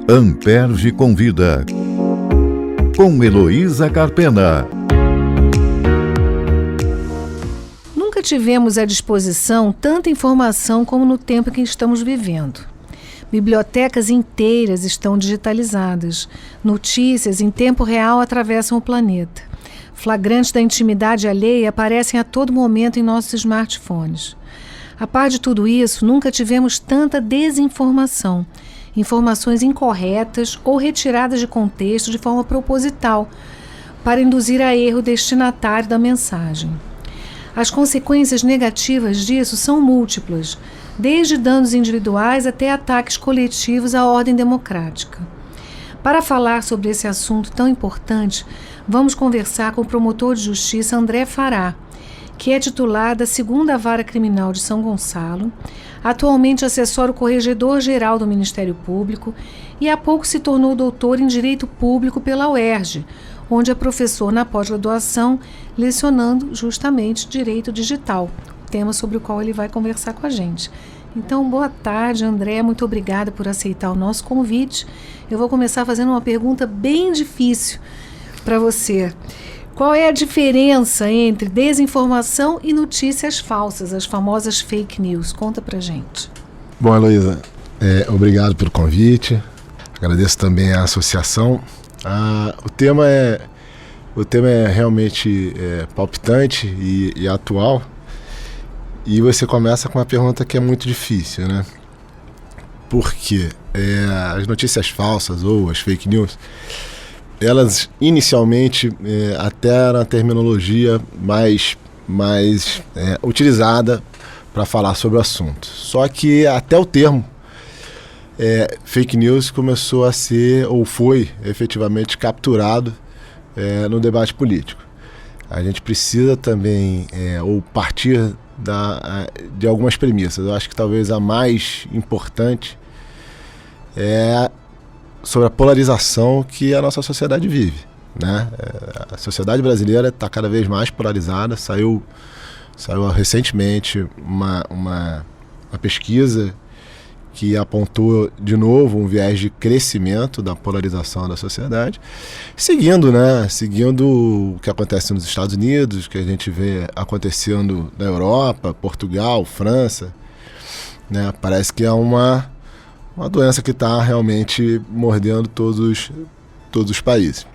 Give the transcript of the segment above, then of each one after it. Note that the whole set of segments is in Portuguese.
Amperge Convida, com Heloísa Carpena. Nunca tivemos à disposição tanta informação como no tempo em que estamos vivendo. Bibliotecas inteiras estão digitalizadas. Notícias em tempo real atravessam o planeta. Flagrantes da intimidade alheia aparecem a todo momento em nossos smartphones. A par de tudo isso, nunca tivemos tanta desinformação. Informações incorretas ou retiradas de contexto de forma proposital, para induzir a erro o destinatário da mensagem. As consequências negativas disso são múltiplas, desde danos individuais até ataques coletivos à ordem democrática. Para falar sobre esse assunto tão importante, vamos conversar com o promotor de justiça André Fará, que é titular da 2ª Vara Criminal de São Gonçalo, atualmente assessora o Corregedor-Geral do Ministério Público e há pouco se tornou doutor em Direito Público pela UERJ, onde é professor na pós-graduação, lecionando justamente Direito Digital, tema sobre o qual ele vai conversar com a gente. Então, boa tarde, André, muito obrigada por aceitar o nosso convite. Eu vou começar fazendo uma pergunta bem difícil para você. Qual é a diferença entre desinformação e notícias falsas, as famosas fake news? Conta pra gente. Bom, Heloísa, obrigado pelo convite. Agradeço também a associação. O tema é realmente palpitante e atual. E você começa com uma pergunta que é muito difícil, né? Porque as notícias falsas ou as fake news, elas inicialmente, até na terminologia mais utilizada para falar sobre o assunto. Só que até o termo fake news começou a ser, ou foi efetivamente capturado no debate político. A gente precisa também, ou partir de algumas premissas. Eu acho que talvez a mais importante é sobre a polarização que a nossa sociedade vive, né? A sociedade brasileira está cada vez mais polarizada. Saiu recentemente uma pesquisa que apontou de novo um viés de crescimento da polarização da sociedade, seguindo o que acontece nos Estados Unidos, o que a gente vê acontecendo na Europa, Portugal, França, né? Parece que é uma doença que está realmente mordendo todos os países.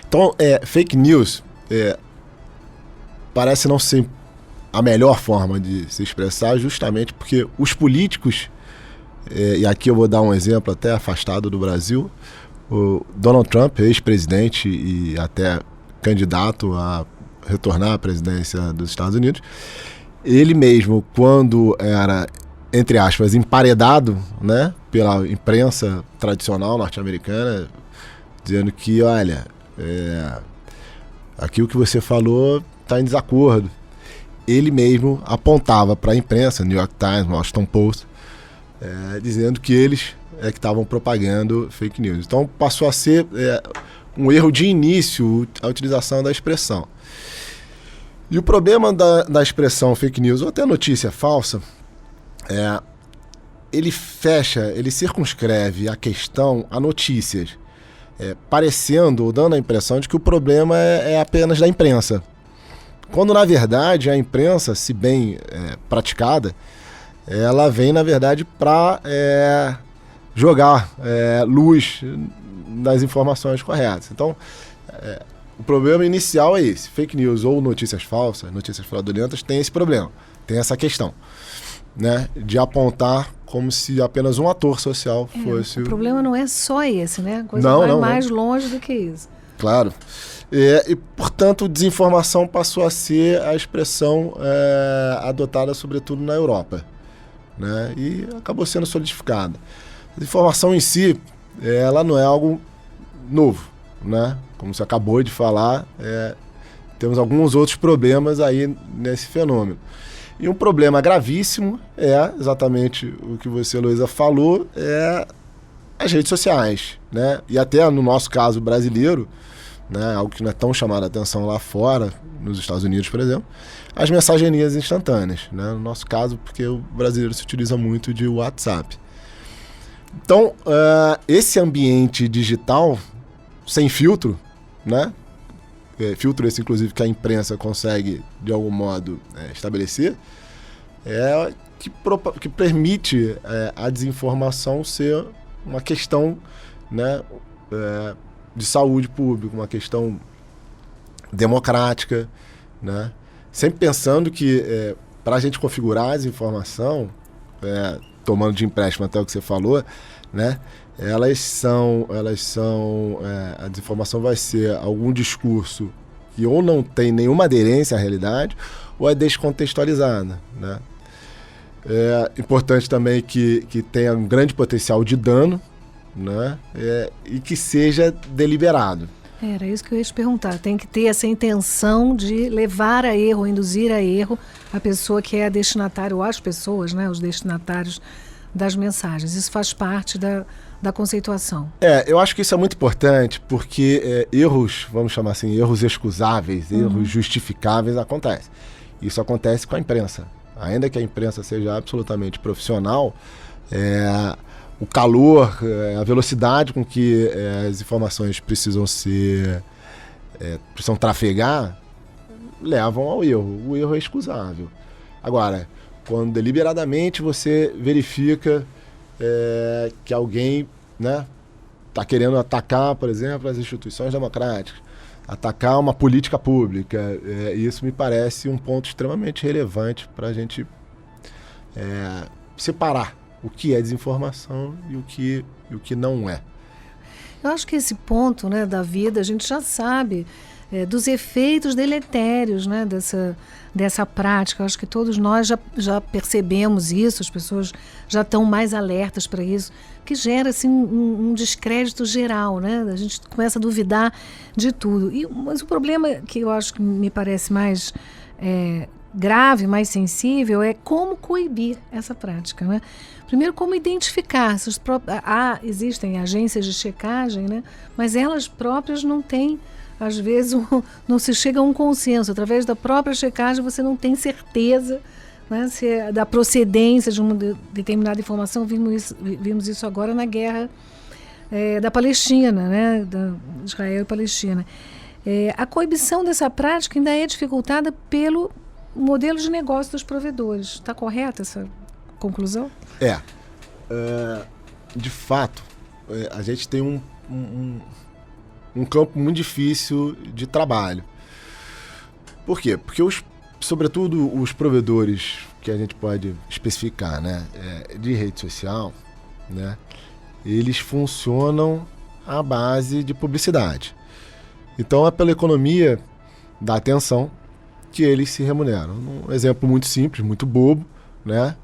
Então, fake news parece não ser a melhor forma de se expressar, justamente porque os políticos, e aqui eu vou dar um exemplo até afastado do Brasil, o Donald Trump, ex-presidente e até candidato a retornar à presidência dos Estados Unidos, ele mesmo, quando era, entre aspas, emparedado, né, pela imprensa tradicional norte-americana, dizendo que, olha, aqui o que você falou está em desacordo. Ele mesmo apontava para a imprensa, New York Times, Washington Post, dizendo que eles que estavam propagando fake news. Então passou a ser um erro de início a utilização da expressão. E o problema da expressão fake news, ou até notícia falsa, ele circunscreve a questão a notícias, parecendo ou dando a impressão de que o problema é apenas da imprensa. Quando, na verdade, a imprensa, se bem praticada, ela vem, na verdade, para jogar luz nas informações corretas. Então, o problema inicial é esse. Fake news ou notícias falsas, notícias fraudulentas, tem esse problema, tem essa questão, né, de apontar como se apenas um ator social fosse... O problema não é só esse, né? A coisa vai mais longe do que isso. Claro. E, portanto, desinformação passou a ser a expressão adotada, sobretudo, na Europa, né? E acabou sendo solidificada. A desinformação em si, ela não é algo novo, né? Como você acabou de falar, temos alguns outros problemas aí nesse fenômeno. E um problema gravíssimo é exatamente o que você, Heloísa, falou, as redes sociais, né? E até no nosso caso brasileiro, né, algo que não é tão chamado a atenção lá fora, nos Estados Unidos, por exemplo, as mensagenias instantâneas, né? No nosso caso, porque o brasileiro se utiliza muito de WhatsApp. Então, esse ambiente digital, sem filtro, né? Filtro esse, inclusive, que a imprensa consegue, de algum modo, estabelecer, que permite a desinformação ser uma questão, né, de saúde pública, uma questão democrática, né? Sempre pensando que para a gente configurar a desinformação, tomando de empréstimo até o que você falou, né? A desinformação vai ser algum discurso que ou não tem nenhuma aderência à realidade ou é descontextualizada, né? É importante também que tenha um grande potencial de dano, né? E que seja deliberado. Era isso que eu ia te perguntar. Tem que ter essa intenção de levar a erro, induzir a erro a pessoa que é a destinatária, ou as pessoas, né, os destinatários das mensagens. Isso faz parte da conceituação. Eu acho que isso é muito importante, porque erros, vamos chamar assim, erros excusáveis, erros justificáveis acontecem. Isso acontece com a imprensa. Ainda que a imprensa seja absolutamente profissional, o calor, a velocidade com que as informações precisam trafegar, levam ao erro. O erro é excusável. Agora, quando deliberadamente você verifica que alguém, né, está querendo atacar, por exemplo, as instituições democráticas, atacar uma política pública, isso me parece um ponto extremamente relevante para a gente separar o que é desinformação e o que não é. Eu acho que esse ponto, né, da vida, a gente já sabe dos efeitos deletérios, né, dessa prática. Eu acho que todos nós já percebemos isso, as pessoas já estão mais alertas para isso, que gera assim, um descrédito geral, né? A gente começa a duvidar de tudo. Mas o problema que eu acho que me parece mais grave, mais sensível, é como coibir essa prática, né? Primeiro, como identificar. Existem agências de checagem, né? Mas elas próprias não têm, às vezes, não se chega a um consenso. Através da própria checagem, você não tem certeza, né, da procedência de uma determinada informação. Vimos isso agora na guerra da Palestina, né? Da Israel e Palestina. A coibição dessa prática ainda é dificultada pelo modelo de negócio dos provedores. Está correta essa conclusão? De fato, a gente tem um campo muito difícil de trabalho. Por quê? Porque, sobretudo, os provedores que a gente pode especificar, né, de rede social, né, eles funcionam à base de publicidade. Então, é pela economia da atenção que eles se remuneram. Um exemplo muito simples, muito bobo, né?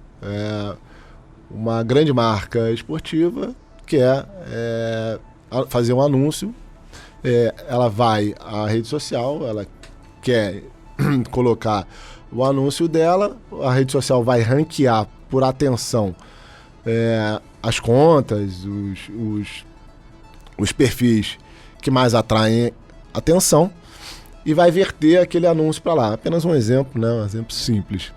Uma grande marca esportiva quer fazer um anúncio, ela vai à rede social, ela quer colocar o anúncio dela, a rede social vai ranquear por atenção as contas, os perfis que mais atraem atenção, e vai verter aquele anúncio para lá. Apenas um exemplo, né? Um exemplo simples.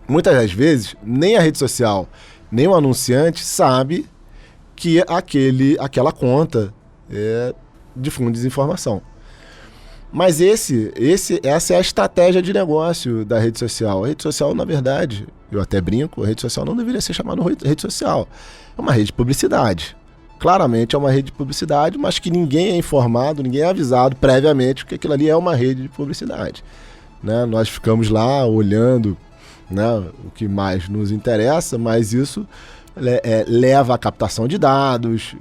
Muitas das vezes, nem a rede social, nem o anunciante sabe que aquela conta difunde desinformação. Mas essa é a estratégia de negócio da rede social. A rede social, na verdade, eu até brinco, a rede social não deveria ser chamada rede social. É uma rede de publicidade. Claramente é uma rede de publicidade, mas que ninguém é informado, ninguém é avisado previamente que aquilo ali é uma rede de publicidade, né? Nós ficamos lá olhando, né, o que mais nos interessa, mas isso leva à captação de dados,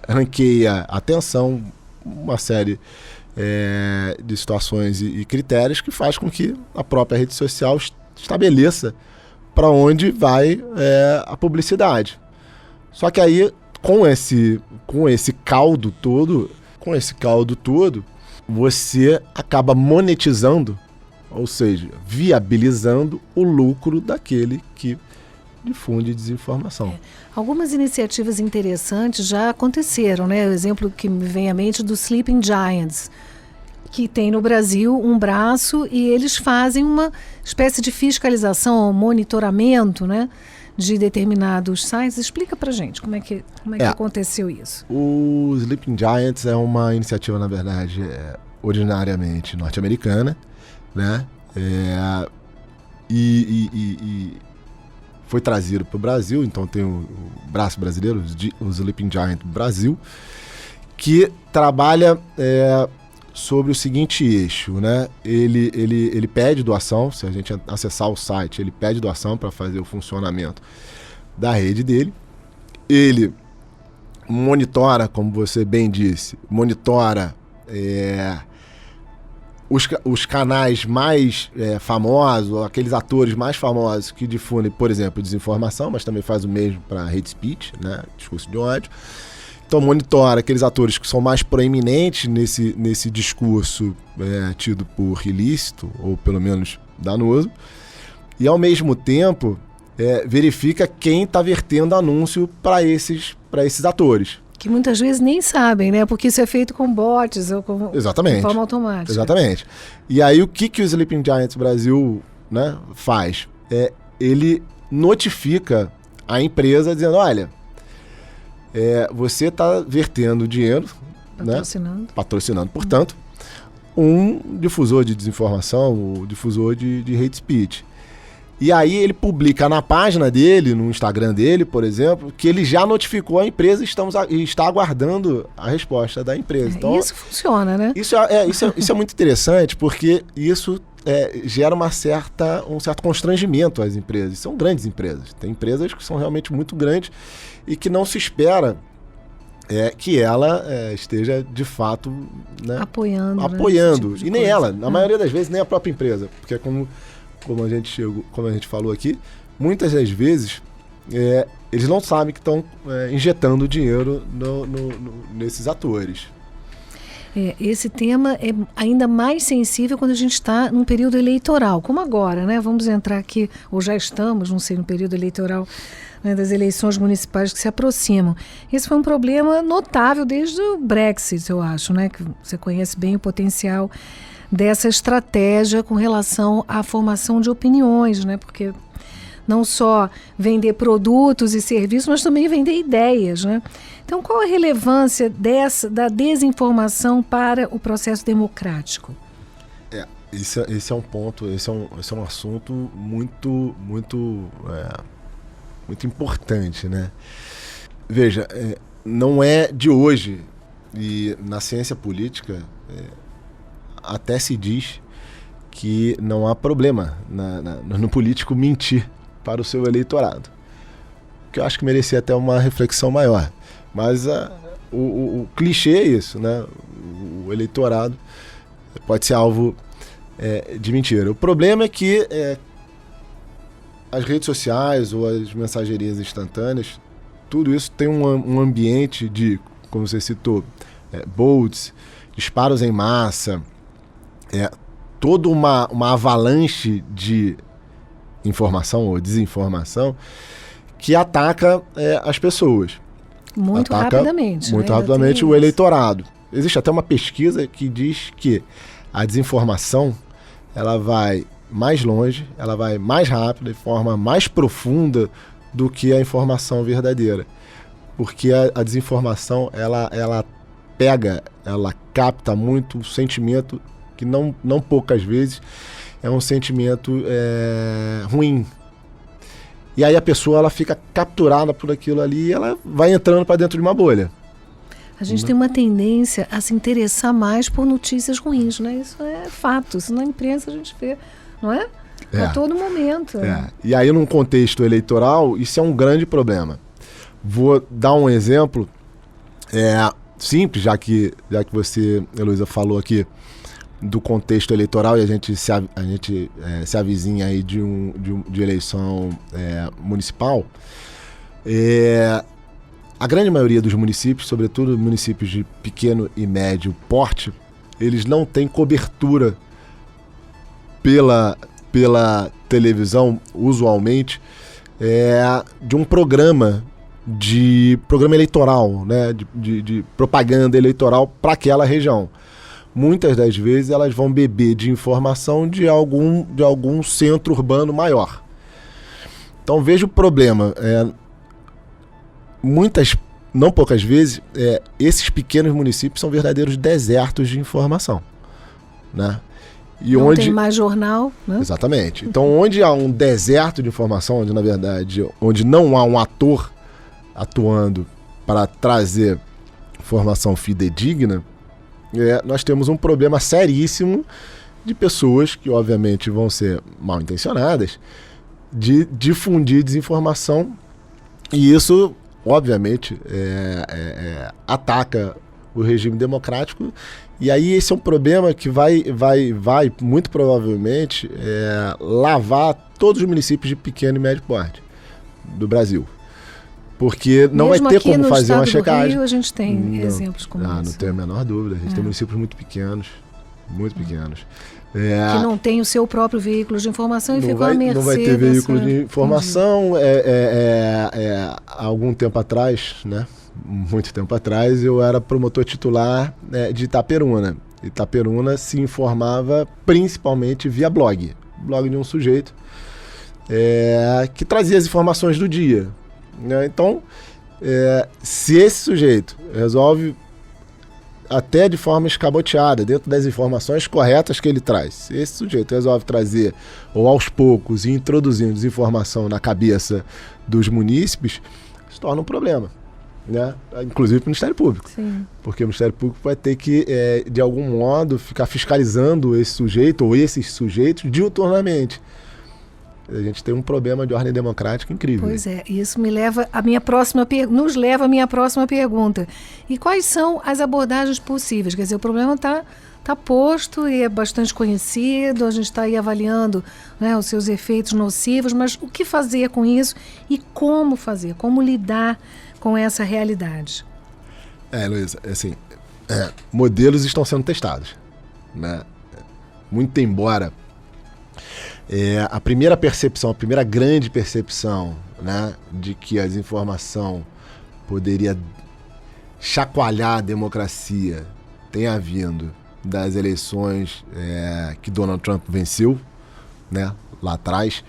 ranqueia atenção, uma série de situações e critérios que faz com que a própria rede social estabeleça para onde vai a publicidade. Só que aí, com esse caldo todo, você acaba monetizando, ou seja, viabilizando o lucro daquele que difunde desinformação. Algumas iniciativas interessantes já aconteceram, né? O exemplo que me vem à mente do Sleeping Giants, que tem no Brasil um braço e eles fazem uma espécie de fiscalização, monitoramento, né, de determinados sites. Explica pra gente como é que aconteceu isso. O Sleeping Giants é uma iniciativa, na verdade, originariamente norte-americana, né? E foi trazido para o Brasil, então tem o braço brasileiro, o Sleeping Giant Brasil, que trabalha sobre o seguinte eixo, né? Ele pede doação, se a gente acessar o site, ele pede doação para fazer o funcionamento da rede dele. Ele monitora, como você bem disse, os canais mais famosos, aqueles atores mais famosos que difundem, por exemplo, desinformação, mas também faz o mesmo para hate speech, né? Discurso de ódio. Então monitora aqueles atores que são mais proeminentes nesse discurso tido por ilícito, ou pelo menos danoso, e ao mesmo tempo verifica quem está vertendo anúncio para esses atores. Que muitas vezes nem sabem, né? Porque isso é feito com bots ou de forma automática. Exatamente. E aí o que o Sleeping Giants Brasil, né, faz? Ele notifica a empresa dizendo, olha, você está vertendo dinheiro, patrocinando, portanto, um difusor de desinformação, um difusor de hate speech. E aí ele publica na página dele, no Instagram dele, por exemplo, que ele já notificou a empresa e está aguardando a resposta da empresa. Então, isso funciona, né? Isso é muito interessante, porque isso gera um certo constrangimento às empresas. São grandes empresas. Tem empresas que são realmente muito grandes e que não se espera que ela esteja, de fato, né, apoiando. Tipo de nem coisa. Ela, na maioria das vezes, nem a própria empresa. Porque como a gente falou aqui, muitas das vezes eles não sabem que estão injetando dinheiro nesses atores. Esse tema é ainda mais sensível quando a gente está num período eleitoral, como agora, né? Vamos entrar aqui, ou já estamos, não sei, no período eleitoral, né, das eleições municipais que se aproximam. Esse foi um problema notável desde o Brexit, eu acho, né? Que você conhece bem o potencial dessa estratégia com relação à formação de opiniões, né? Porque não só vender produtos e serviços, mas também vender ideias, né? Então, qual a relevância da desinformação para o processo democrático? Esse é um ponto, esse é um assunto muito importante, né? Veja, não é de hoje, e na ciência política até se diz que não há problema no político mentir para o seu eleitorado. Que eu acho que merecia até uma reflexão maior. Mas o clichê é isso, né? O eleitorado pode ser alvo de mentira. O problema é que as redes sociais ou as mensagerias instantâneas, tudo isso tem um ambiente de, como você citou, bots, disparos em massa, toda uma avalanche de informação ou desinformação que ataca as pessoas. Muito rapidamente. Muito rapidamente o eleitorado. Existe até uma pesquisa que diz que a desinformação ela vai mais longe, ela vai mais rápido, de forma mais profunda do que a informação verdadeira. Porque a desinformação, ela pega, ela capta muito o sentimento que não poucas vezes é um sentimento ruim. E aí a pessoa ela fica capturada por aquilo ali e ela vai entrando para dentro de uma bolha. A gente tem uma tendência a se interessar mais por notícias ruins, né? Isso é fato, isso na imprensa a gente vê, não é? A todo momento. E aí num contexto eleitoral, isso é um grande problema. Vou dar um exemplo simples, já que você, Heloísa, falou aqui do contexto eleitoral e a gente se avizinha aí de eleição municipal. A grande maioria dos municípios, sobretudo municípios de pequeno e médio porte, eles não têm cobertura pela televisão, usualmente, de um programa eleitoral, né, de propaganda eleitoral para aquela região. Muitas das vezes elas vão beber de informação de algum centro urbano maior. Então veja o problema. Não poucas vezes, esses pequenos municípios são verdadeiros desertos de informação, né? E não onde tem mais jornal, né? Exatamente. Então, onde há um deserto de informação, onde na verdade, onde não há um ator atuando para trazer informação fidedigna, nós temos um problema seríssimo de pessoas que obviamente vão ser mal intencionadas de difundir desinformação, e isso obviamente ataca o regime democrático. E aí esse é um problema que vai muito provavelmente lavar todos os municípios de pequeno e médio porte do Brasil. Porque não Mesmo vai ter como aqui no fazer uma estado do checagem. Rio, a gente tem exemplos como esse. Não tenho a menor dúvida. A gente tem municípios muito pequenos. Que não tem o seu próprio veículo de informação e ficam à mercê. Não vai ter veículo de informação. Há algum tempo atrás, né? Muito tempo atrás, eu era promotor titular de Itaperuna. Itaperuna se informava principalmente via blog de um sujeito que trazia as informações do dia, né? Então, se esse sujeito resolve, até de forma escamoteada, dentro das informações corretas que ele traz, se esse sujeito resolve trazer, ou aos poucos, e introduzindo desinformação na cabeça dos munícipes, se torna um problema, né? Inclusive para o Ministério Público. Sim. Porque o Ministério Público vai ter que, de algum modo, ficar fiscalizando esse sujeito ou esses sujeitos diuturnamente. A gente tem um problema de ordem democrática incrível. Pois é, isso nos leva à minha próxima pergunta. E quais são as abordagens possíveis? Quer dizer, o problema está posto e é bastante conhecido, a gente está aí avaliando, né, os seus efeitos nocivos, mas o que fazer com isso e como fazer, como lidar com essa realidade? Luísa, assim, modelos estão sendo testados, né? Muito embora a primeira grande percepção, né, de que a desinformação poderia chacoalhar a democracia tenha vindo das eleições que Donald Trump venceu, né, lá atrás,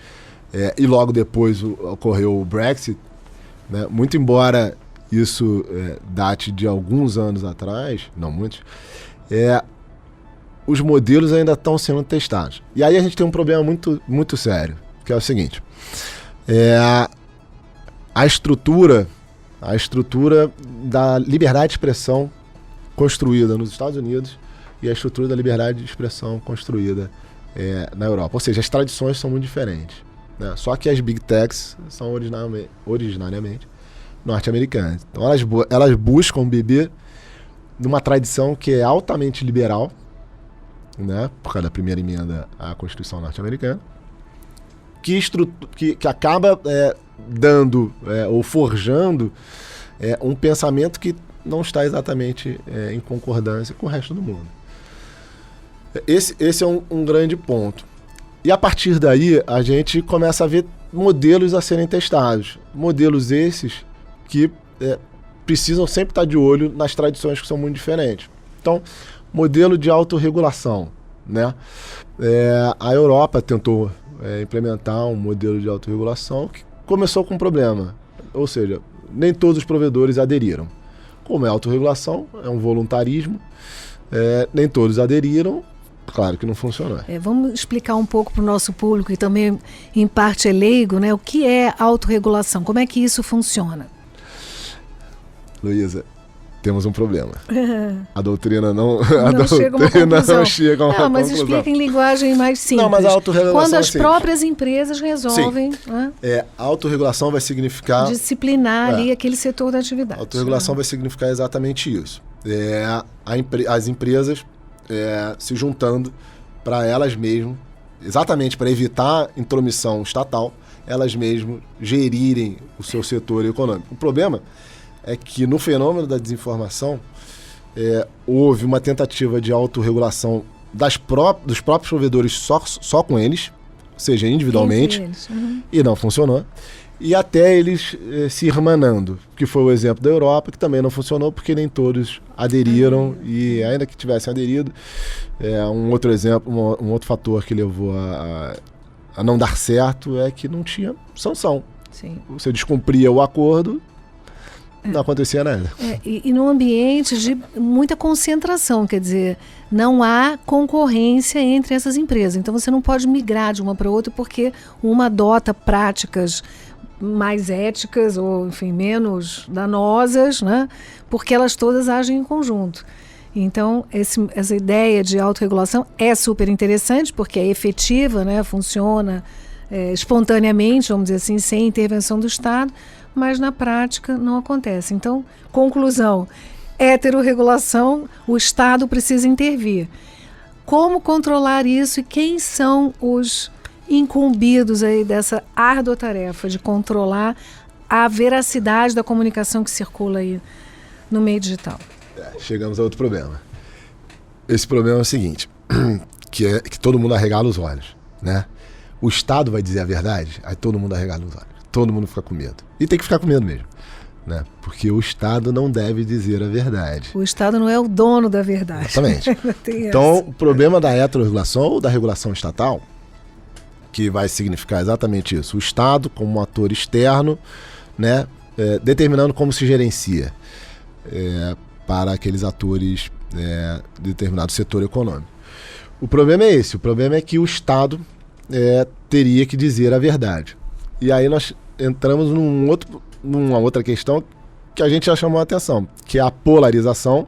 e logo depois ocorreu o Brexit, né? Muito embora isso date de alguns anos atrás, não muitos, os modelos ainda estão sendo testados. E aí a gente tem um problema muito, muito sério, que é o seguinte: a estrutura da liberdade de expressão construída nos Estados Unidos e a estrutura da liberdade de expressão construída na Europa. Ou seja, as tradições são muito diferentes, né? Só que as Big Techs são originariamente norte-americanas. Então elas buscam beber numa tradição que é altamente liberal, né, por causa da primeira emenda à Constituição norte-americana, que acaba dando ou forjando um pensamento que não está exatamente em concordância com o resto do mundo. Esse é um grande ponto. E a partir daí a gente começa a ver modelos a serem testados. Modelos esses que precisam sempre estar de olho nas tradições que são muito diferentes. Então, modelo de autorregulação, né? A Europa tentou implementar um modelo de autorregulação que começou com um problema. Ou seja, nem todos os provedores aderiram. Como é autorregulação, é um voluntarismo, nem todos aderiram, claro que não funcionou. Vamos explicar um pouco para o nosso público, e também em parte é leigo, né? O que é autorregulação? Como é que isso funciona? Luísa, temos um problema. A doutrina não chega a uma conclusão. Não chega a uma mas conclusão. explica em linguagem mais simples. Não, mas a autorregulação quando as é simples. próprias empresas resolvem, né, a autorregulação vai significar disciplinar ali aquele setor da atividade. A autorregulação vai significar exatamente isso. As empresas se juntando para elas mesmas, exatamente para evitar intromissão estatal, elas mesmas gerirem o seu setor econômico. O problema é que no fenômeno da desinformação houve uma tentativa de autorregulação dos próprios provedores só com eles, ou seja, individualmente, eles. Uhum. E não funcionou. E até eles se irmanando, que foi o exemplo da Europa, que também não funcionou porque nem todos aderiram, e ainda que tivessem aderido, um outro exemplo, um outro fator que levou a não dar certo é que não tinha sanção. Sim. Você descumpria o acordo, não acontecia nada. E num ambiente de muita concentração, quer dizer, não há concorrência entre essas empresas. Então você não pode migrar de uma para outra porque uma adota práticas mais éticas ou, enfim, menos danosas, né? Porque elas todas agem em conjunto. Então, essa ideia de autorregulação é super interessante porque é efetiva, né? Funciona espontaneamente, vamos dizer assim, sem intervenção do Estado, mas na prática não acontece. Então, conclusão, heterorregulação, o Estado precisa intervir. Como controlar isso e quem são os incumbidos aí dessa árdua tarefa de controlar a veracidade da comunicação que circula aí no meio digital? Chegamos a outro problema. Esse problema é o seguinte, que todo mundo arregala os olhos, né? O Estado vai dizer a verdade, aí todo mundo arregala os olhos. Todo mundo fica com medo. E tem que ficar com medo mesmo, né? Porque o Estado não deve dizer a verdade. O Estado não é o dono da verdade. Exatamente. Então, o problema da heterorregulação ou da regulação estatal, que vai significar exatamente isso. O Estado, como um ator externo, né, determinando como se gerencia para aqueles atores de determinado setor econômico. O problema é esse. O problema é que o Estado teria que dizer a verdade. E aí nós entramos numa outra questão que a gente já chamou a atenção, que é a polarização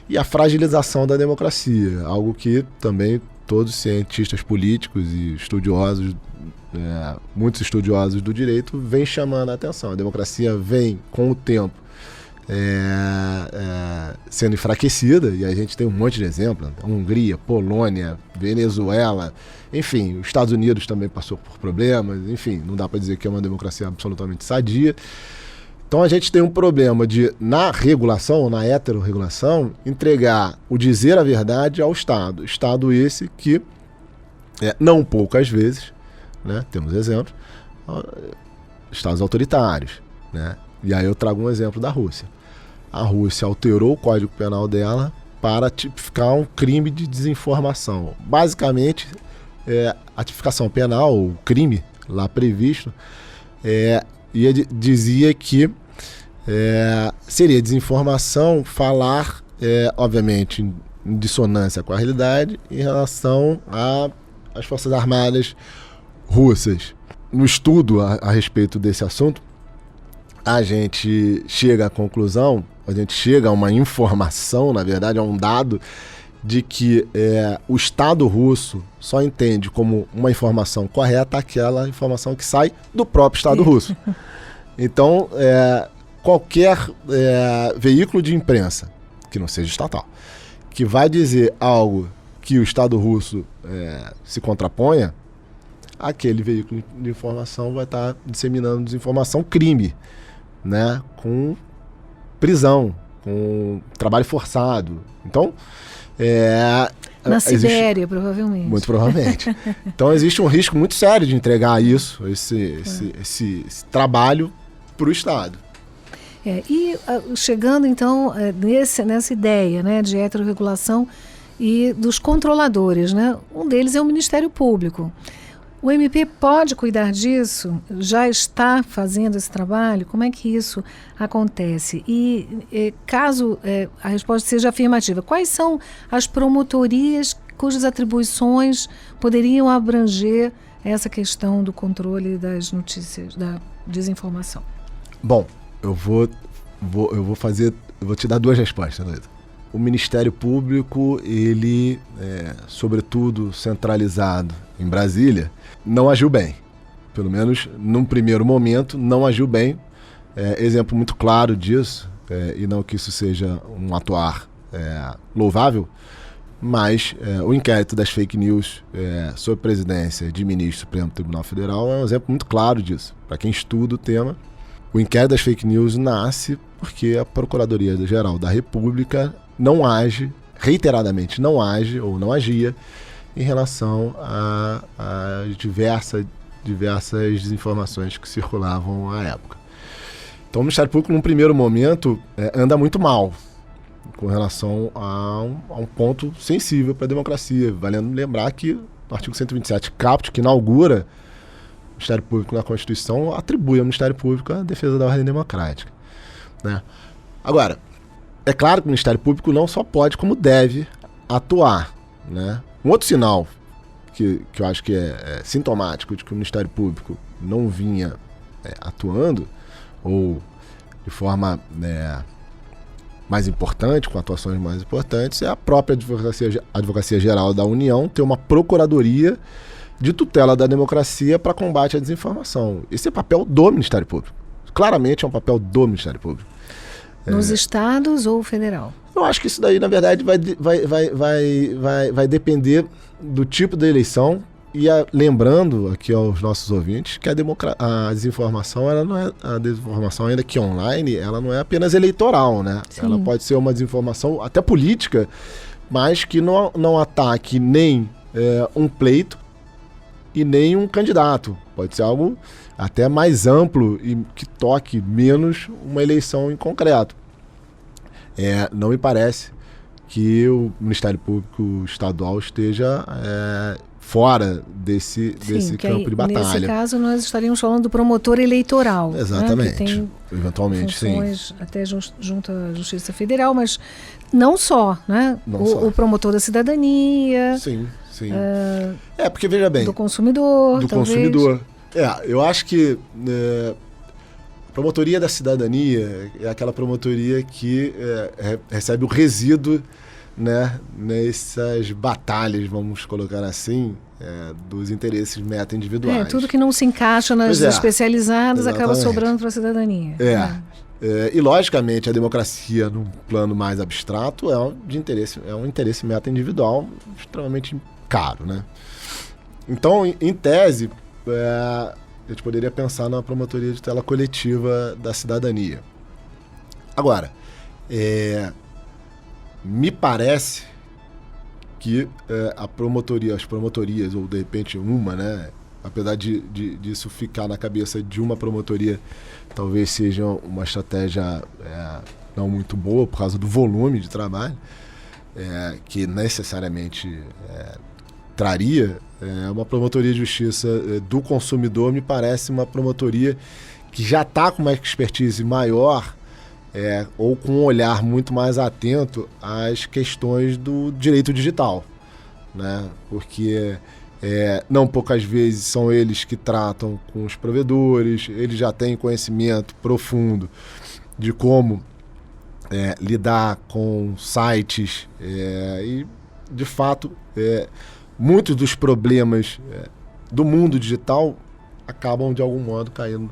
e a fragilização da democracia. Algo que também todos os cientistas políticos e estudiosos, muitos estudiosos do direito, vêm chamando a atenção. A democracia vem, com o tempo, sendo enfraquecida, e a gente tem um monte de exemplos, Hungria, Polônia, Venezuela, enfim, os Estados Unidos também passou por problemas, enfim, não dá para dizer que é uma democracia absolutamente sadia. Então a gente tem um problema de, na regulação, na heterorregulação, entregar o dizer a verdade ao Estado. Estado esse que, não poucas vezes, né, temos exemplos, Estados autoritários, né? E aí eu trago um exemplo da Rússia. A Rússia alterou o Código Penal dela para tipificar um crime de desinformação. Basicamente, a tipificação penal, o crime lá previsto, dizia que seria desinformação falar, obviamente, em dissonância com a realidade, em relação às Forças Armadas russas. No estudo a respeito desse assunto, a gente chega à conclusão, a gente chega a uma informação, na verdade, a um dado, de que o Estado russo só entende como uma informação correta aquela informação que sai do próprio Estado russo. Então, qualquer veículo de imprensa, que não seja estatal, que vai dizer algo que o Estado russo se contraponha, aquele veículo de informação vai estar disseminando desinformação, crime, né, com prisão, com trabalho forçado. Então, na Sibéria, provavelmente. Muito provavelmente. Então existe um risco muito sério de entregar isso, esse trabalho para o Estado. Chegando então nessa ideia, né, de heterorregulação e dos controladores, né? Um deles é o Ministério Público. O MP pode cuidar disso? Já está fazendo esse trabalho? Como é que isso acontece? E caso a resposta seja afirmativa, quais são as promotorias cujas atribuições poderiam abranger essa questão do controle das notícias, da desinformação? Bom, eu vou te dar duas respostas, Luísa. O Ministério Público, ele, sobretudo centralizado em Brasília, não agiu bem. Pelo menos, num primeiro momento, não agiu bem. Exemplo muito claro disso, e não que isso seja um atuar louvável, mas o inquérito das fake news sob presidência de ministro do Supremo Tribunal Federal é um exemplo muito claro disso. Para quem estuda o tema, o inquérito das fake news nasce porque a Procuradoria-Geral da República não age, reiteradamente não age ou não agia em relação a diversas desinformações que circulavam à época. Então o Ministério Público, num primeiro momento, anda muito mal com relação a um ponto sensível para a democracia. Valendo lembrar que no artigo 127, caput, que inaugura o Ministério Público na Constituição, atribui ao Ministério Público a defesa da ordem democrática, né? Agora, é claro que o Ministério Público não só pode, como deve atuar, né? Um outro sinal que eu acho que é sintomático de que o Ministério Público não vinha atuando, ou de forma mais importante, com atuações mais importantes, é a própria Advocacia Geral da União ter uma procuradoria de tutela da democracia para combate à desinformação. Esse é papel do Ministério Público. Claramente é um papel do Ministério Público. Nos estados ou federal? Eu acho que isso daí, na verdade, vai depender do tipo da eleição. E lembrando aqui aos nossos ouvintes que a desinformação, a desinformação, ainda que online, ela não é apenas eleitoral, né? Sim. Ela pode ser uma desinformação até política, mas que não ataque nem um pleito e nem um candidato. Pode ser algo até mais amplo e que toque menos uma eleição em concreto. Não me parece que o Ministério Público Estadual esteja fora desse campo de batalha. Nesse caso, nós estaríamos falando do promotor eleitoral. Exatamente. Né, que tem eventualmente, funções, sim. Até junto à Justiça Federal, mas não só, né? O promotor da cidadania. Sim, sim. Porque, veja bem... Do consumidor, Do talvez. consumidor. Eu acho que a promotoria da cidadania é aquela promotoria que recebe o resíduo, né, nessas batalhas, vamos colocar assim, dos interesses meta-individuais. Tudo que não se encaixa nas especializadas acaba exatamente. sobrando para a cidadania. E, logicamente, a democracia, num plano mais abstrato, é um interesse meta-individual extremamente caro, né? Então, em tese, a gente poderia pensar na promotoria de tutela coletiva da cidadania. Agora, me parece que as promotorias, ou de repente uma, né, apesar disso ficar na cabeça de uma promotoria, talvez seja uma estratégia não muito boa por causa do volume de trabalho que necessariamente traria. Uma promotoria de justiça do consumidor me parece uma promotoria que já está com uma expertise maior ou com um olhar muito mais atento às questões do direito digital, né? Porque não poucas vezes são eles que tratam com os provedores, eles já têm conhecimento profundo de como lidar com sites e, de fato, muitos dos problemas do mundo digital acabam, de algum modo, caindo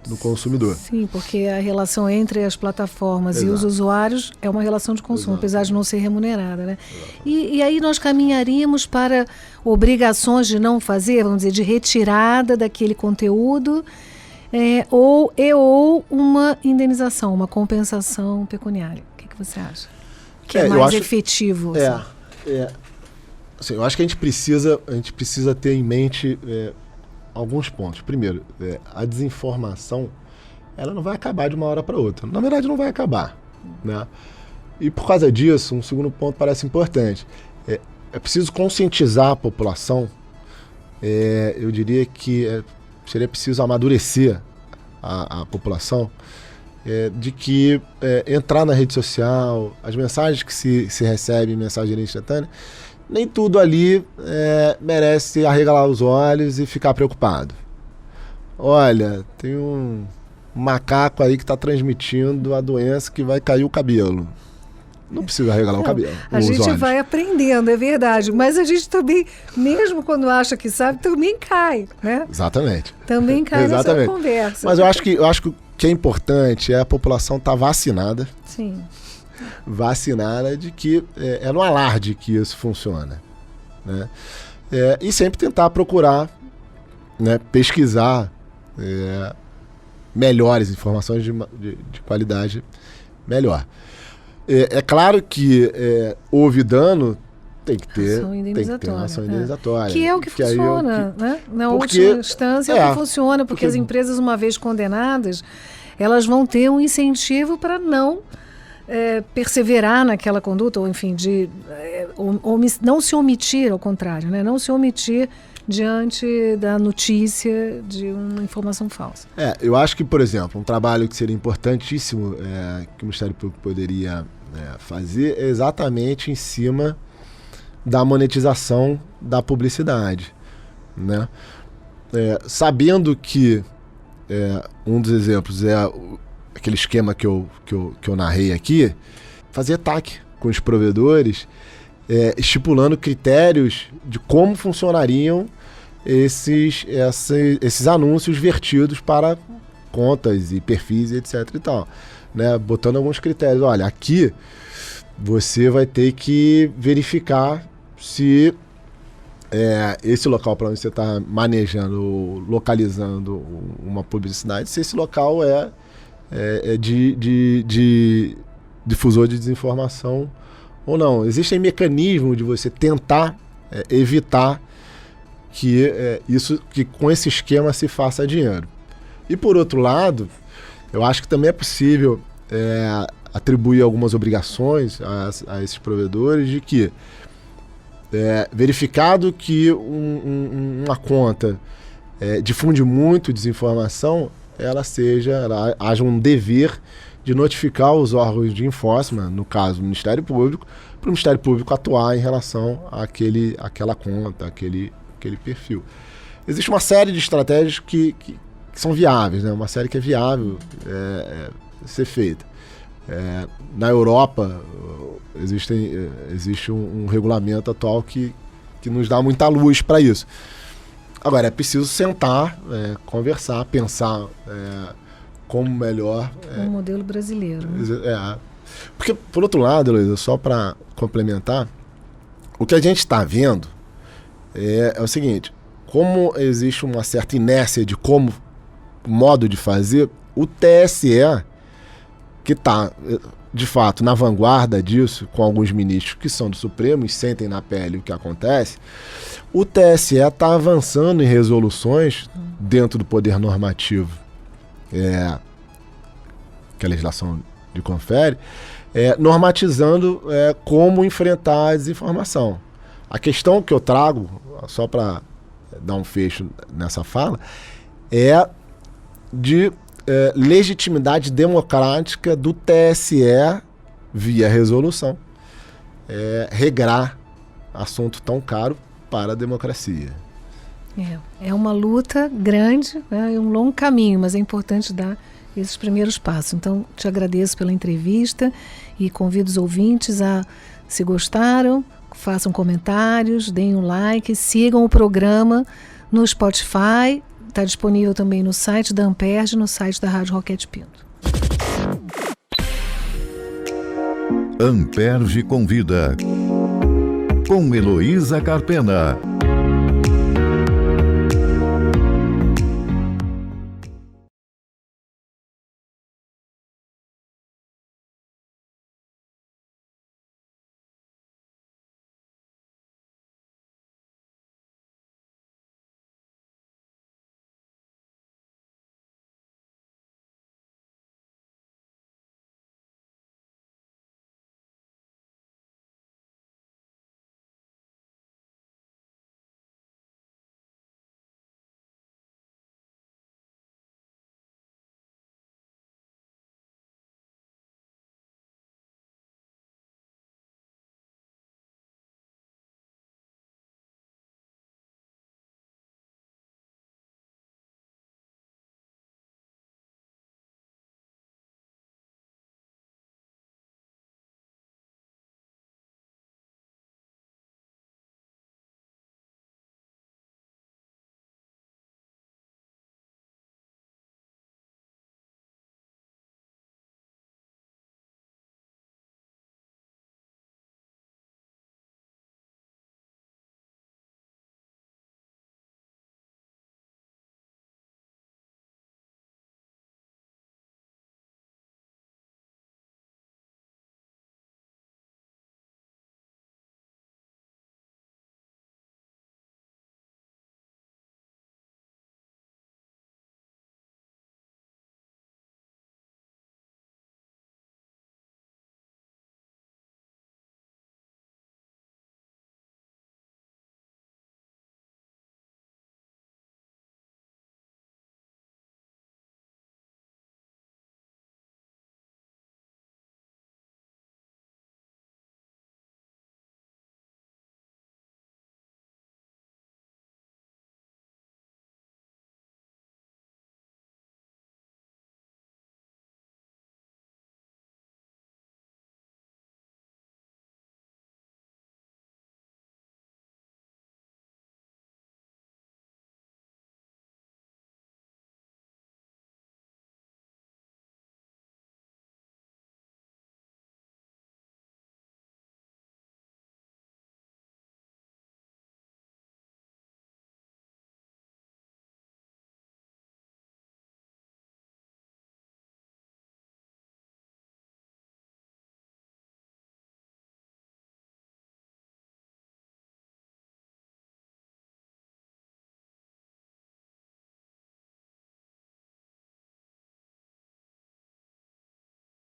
no consumidor. Sim, porque a relação entre as plataformas e os usuários é uma relação de consumo, apesar de não ser remunerada, né? E aí nós caminharíamos para obrigações de não fazer, vamos dizer, de retirada daquele conteúdo, ou uma indenização, uma compensação pecuniária. O que você acha? Que é mais efetivo? Assim, eu acho que a gente precisa ter em mente alguns pontos. Primeiro, a desinformação, ela não vai acabar de uma hora para outra. Na verdade, não vai acabar, né? E por causa disso, um segundo ponto parece importante. É preciso conscientizar a população. Eu diria que seria preciso amadurecer a população de que entrar na rede social, as mensagens que se recebem, mensageria instantânea, nem tudo ali merece arregalar os olhos e ficar preocupado. Olha, tem um macaco aí que está transmitindo a doença que vai cair o cabelo. Não precisa arregalar o cabelo. A gente vai aprendendo, é verdade. Mas a gente também, mesmo quando acha que sabe, também cai, né? Exatamente. Também cai nessa conversa. Mas eu acho que o que é importante é a população estar vacinada. Sim. Vacinada de que é no alarde que isso funciona, né? E sempre tentar procurar, né, pesquisar melhores informações de qualidade melhor. É claro que houve dano, tem que ter uma ação indenizatória. Que é o que funciona, né? Na última instância é o que funciona, porque as empresas, uma vez condenadas, elas vão ter um incentivo para não perseverar naquela conduta, ou enfim, não se omitir, ao contrário, né? Não se omitir diante da notícia de uma informação falsa. Eu acho que, por exemplo, um trabalho que seria importantíssimo que o Ministério Público poderia fazer é exatamente em cima da monetização da publicidade, né? Sabendo que um dos exemplos é aquele esquema que eu narrei aqui, fazer ataque com os provedores, estipulando critérios de como funcionariam esses anúncios vertidos para contas e perfis, etc. e tal, né? Botando alguns critérios. Olha, aqui você vai ter que verificar se esse local para onde você está manejando, localizando uma publicidade, se esse local é de difusor de desinformação ou não. Existem mecanismos de você tentar evitar que com esse esquema se faça dinheiro. E por outro lado, eu acho que também é possível atribuir algumas obrigações a esses provedores de que verificado que uma conta difunde muito desinformação, haja um dever de notificar os órgãos de enforcement, no caso o Ministério Público, para o Ministério Público atuar em relação àquela conta, aquele perfil. Existe uma série de estratégias que são viáveis, né? Uma série que é viável ser feita. Na Europa existe um regulamento atual que nos dá muita luz para isso. Agora, é preciso sentar, conversar, pensar como melhor... Um modelo brasileiro. Né? Porque, por outro lado, Heloísa, só para complementar, o que a gente está vendo é o seguinte: como existe uma certa inércia de modo de fazer, o TSE, que está, de fato, na vanguarda disso, com alguns ministros que são do Supremo e sentem na pele o que acontece, o TSE está avançando em resoluções dentro do poder normativo que a legislação lhe confere, normatizando como enfrentar a desinformação. A questão que eu trago, só para dar um fecho nessa fala, é de legitimidade democrática do TSE via resolução regrar assunto tão caro para a democracia. É uma luta grande, é um longo caminho, mas é importante dar esses primeiros passos. Então, te agradeço pela entrevista e convido os ouvintes a, se gostaram, façam comentários, deem um like, sigam o programa no Spotify. Está disponível também no site da Amperj, no site da Rádio Roquete Pinto. Amperj convida, com Heloísa Carpena.